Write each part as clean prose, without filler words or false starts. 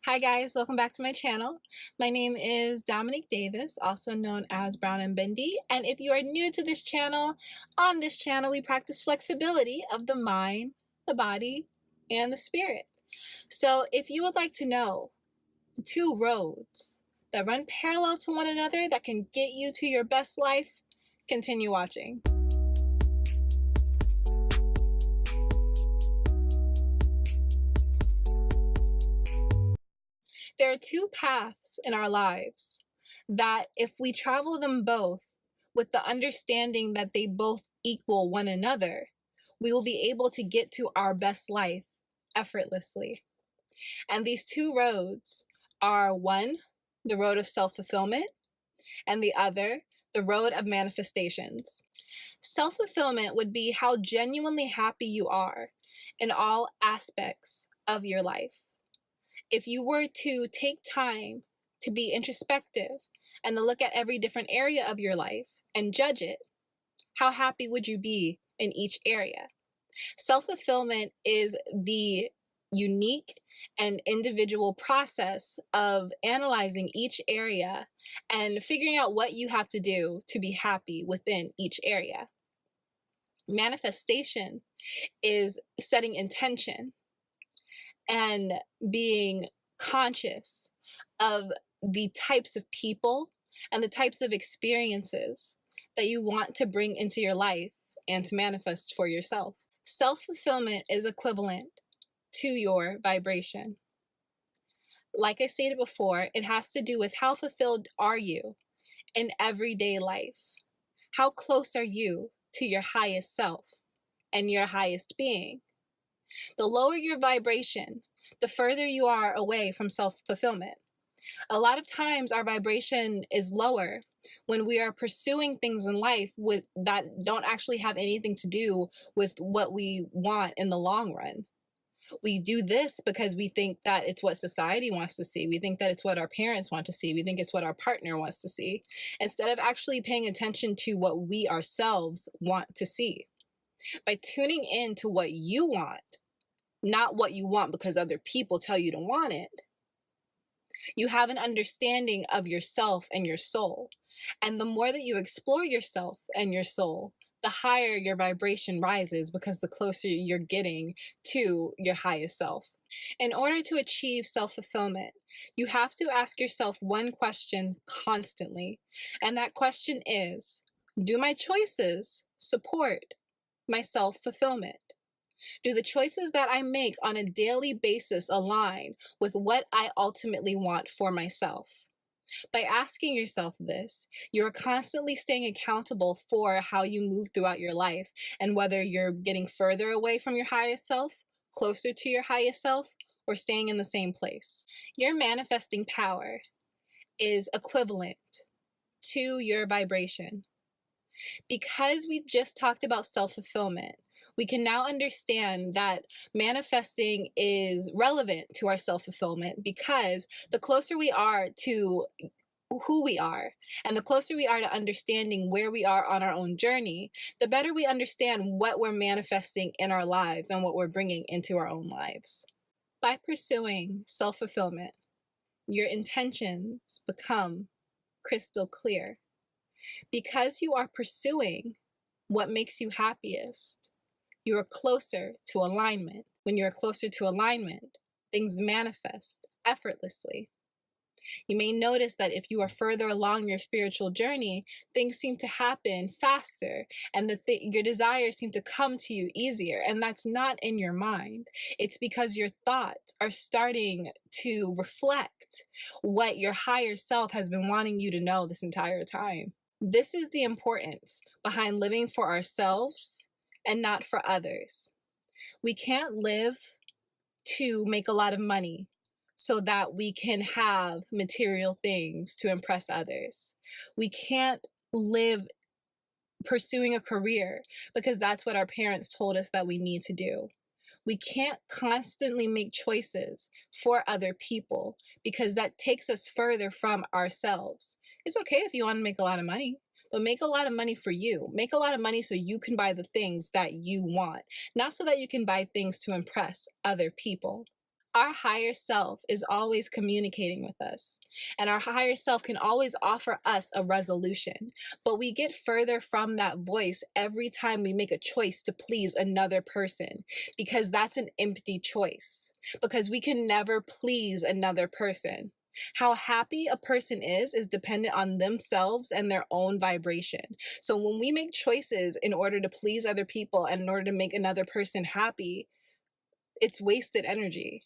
Hi guys, welcome back to my channel. My name is Dominique Davis, also known as Brown and Bendy. And if you are new to this channel, on this channel we practice flexibility of the mind, the body, and the spirit. So if you would like to know two roads that run parallel to one another that can get you to your best life, continue watching. There are two paths in our lives that if we travel them both with the understanding that they both equal one another, we will be able to get to our best life effortlessly. And these two roads are one, the road of self-fulfillment, and the other, the road of manifestations. Self-fulfillment would be how genuinely happy you are in all aspects of your life. If you were to take time to be introspective and to look at every different area of your life and judge it, how happy would you be in each area? Self-fulfillment is the unique and individual process of analyzing each area and figuring out what you have to do to be happy within each area. Manifestation is setting intention and being conscious of the types of people and the types of experiences that you want to bring into your life and to manifest for yourself. Self-fulfillment is equivalent to your vibration. Like I stated before, it has to do with how fulfilled are you in everyday life? How close are you to your highest self and your highest being? The lower your vibration, the further you are away from self-fulfillment. A lot of times our vibration is lower when we are pursuing things in life that don't actually have anything to do with what we want in the long run. We do this because we think that it's what society wants to see. We think that it's what our parents want to see. We think it's what our partner wants to see, instead of actually paying attention to what we ourselves want to see. By tuning in to what you want, not what you want because other people tell you to want it, you have an understanding of yourself and your soul. And the more that you explore yourself and your soul, the higher your vibration rises, because the closer you're getting to your highest self. In order to achieve self-fulfillment, you have to ask yourself one question constantly. And that question is, do my choices support my self-fulfillment? Do the choices that I make on a daily basis align with what I ultimately want for myself? By asking yourself this, you're constantly staying accountable for how you move throughout your life and whether you're getting further away from your highest self, closer to your highest self, or staying in the same place. Your manifesting power is equivalent to your vibration. Because we just talked about self-fulfillment, we can now understand that manifesting is relevant to our self-fulfillment, because the closer we are to who we are and the closer we are to understanding where we are on our own journey, the better we understand what we're manifesting in our lives and what we're bringing into our own lives. By pursuing self-fulfillment, your intentions become crystal clear. Because you are pursuing what makes you happiest, you are closer to alignment. When you're closer to alignment, things manifest effortlessly. You may notice that if you are further along your spiritual journey, things seem to happen faster, and that your desires seem to come to you easier. And that's not in your mind. It's because your thoughts are starting to reflect what your higher self has been wanting you to know this entire time. This is the importance behind living for ourselves and not for others. We can't live to make a lot of money so that we can have material things to impress others. We can't live pursuing a career because that's what our parents told us that we need to do. We can't constantly make choices for other people because that takes us further from ourselves. It's okay if you want to make a lot of money, but make a lot of money for you. Make a lot of money so you can buy the things that you want, not so that you can buy things to impress other people. Our higher self is always communicating with us, and our higher self can always offer us a resolution. But we get further from that voice every time we make a choice to please another person, because that's an empty choice, because we can never please another person. How happy a person is dependent on themselves and their own vibration. So when we make choices in order to please other people and in order to make another person happy, it's wasted energy.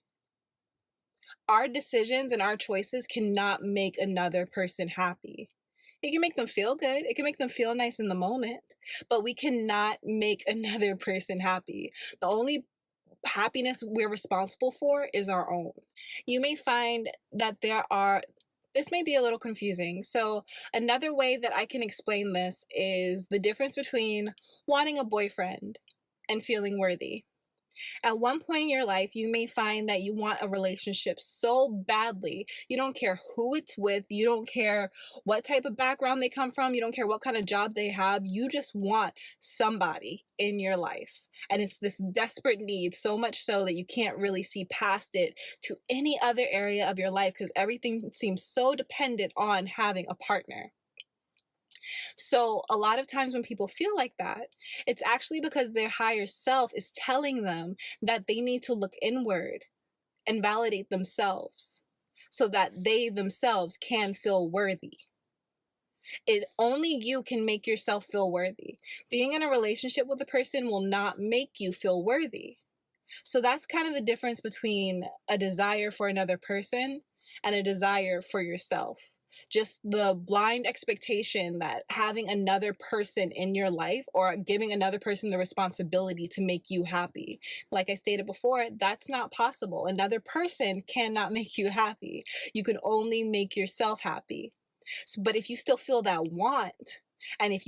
Our decisions and our choices cannot make another person happy. It can make them feel good, it can make them feel nice in the moment, but we cannot make another person happy. The only happiness we're responsible for is our own. You may find that this may be a little confusing. So another way that I can explain this is the difference between wanting a boyfriend and feeling worthy. At one point in your life, you may find that you want a relationship so badly. You don't care who it's with. You don't care what type of background they come from. You don't care what kind of job they have. You just want somebody in your life. And it's this desperate need, so much so that you can't really see past it to any other area of your life because everything seems so dependent on having a partner. So a lot of times when people feel like that, it's actually because their higher self is telling them that they need to look inward and validate themselves so that they themselves can feel worthy. Only you can make yourself feel worthy. Being in a relationship with a person will not make you feel worthy. So that's kind of the difference between a desire for another person and a desire for yourself. Just the blind expectation that having another person in your life or giving another person the responsibility to make you happy. Like I stated before, that's not possible. Another person cannot make you happy. You can only make yourself happy. But if you still feel that want, and if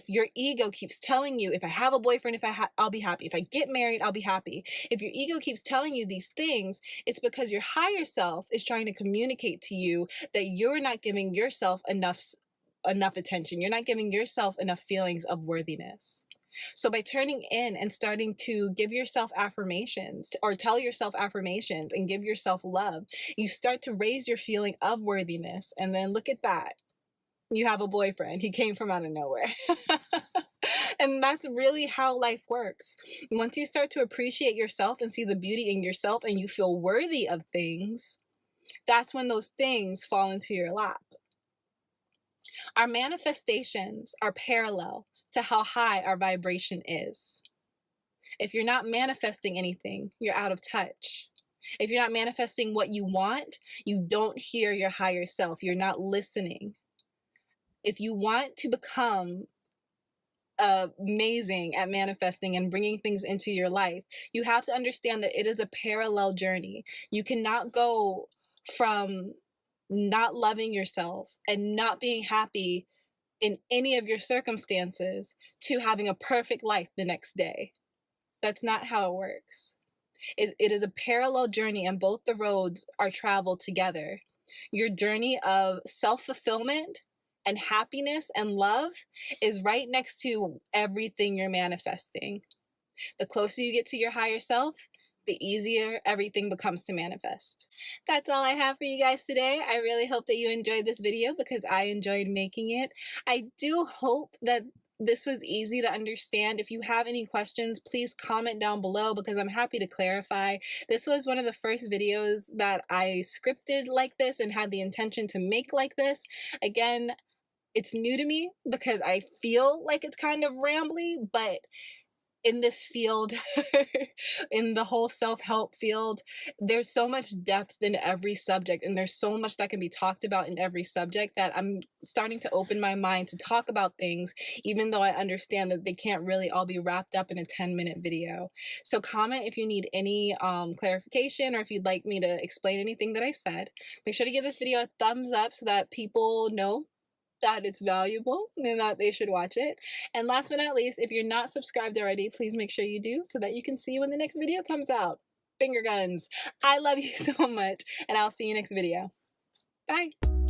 your ego keeps telling you, if I have a boyfriend, I'll be happy. If I get married, I'll be happy. If your ego keeps telling you these things, it's because your higher self is trying to communicate to you that you're not giving yourself enough attention. You're not giving yourself enough feelings of worthiness. So by turning in and starting to give yourself affirmations or tell yourself affirmations and give yourself love, you start to raise your feeling of worthiness. And then look at that. You have a boyfriend. He came from out of nowhere. And that's really how life works. Once you start to appreciate yourself and see the beauty in yourself and you feel worthy of things, that's when those things fall into your lap. Our manifestations are parallel to how high our vibration is. If you're not manifesting anything, you're out of touch. If you're not manifesting what you want, you don't hear your higher self. You're not listening. If you want to become amazing at manifesting and bringing things into your life, you have to understand that it is a parallel journey. You cannot go from not loving yourself and not being happy in any of your circumstances to having a perfect life the next day. That's not how it works. It is a parallel journey, and both the roads are traveled together. Your journey of self-fulfillment and happiness and love is right next to everything you're manifesting. The closer you get to your higher self, the easier everything becomes to manifest. That's all I have for you guys today. I really hope that you enjoyed this video because I enjoyed making it. I do hope that this was easy to understand. If you have any questions, please comment down below because I'm happy to clarify. This was one of the first videos that I scripted like this and had the intention to make like this. Again, it's new to me because I feel like it's kind of rambly, but in this field, in the whole self-help field, there's so much depth in every subject, and there's so much that can be talked about in every subject that I'm starting to open my mind to talk about things, even though I understand that they can't really all be wrapped up in a 10-minute video. So comment if you need any clarification or if you'd like me to explain anything that I said. Make sure to give this video a thumbs up so that people know that it's valuable and that they should watch it. And last but not least, if you're not subscribed already, please make sure you do so that you can see when the next video comes out. Finger guns. I love you so much, and I'll see you next video. Bye.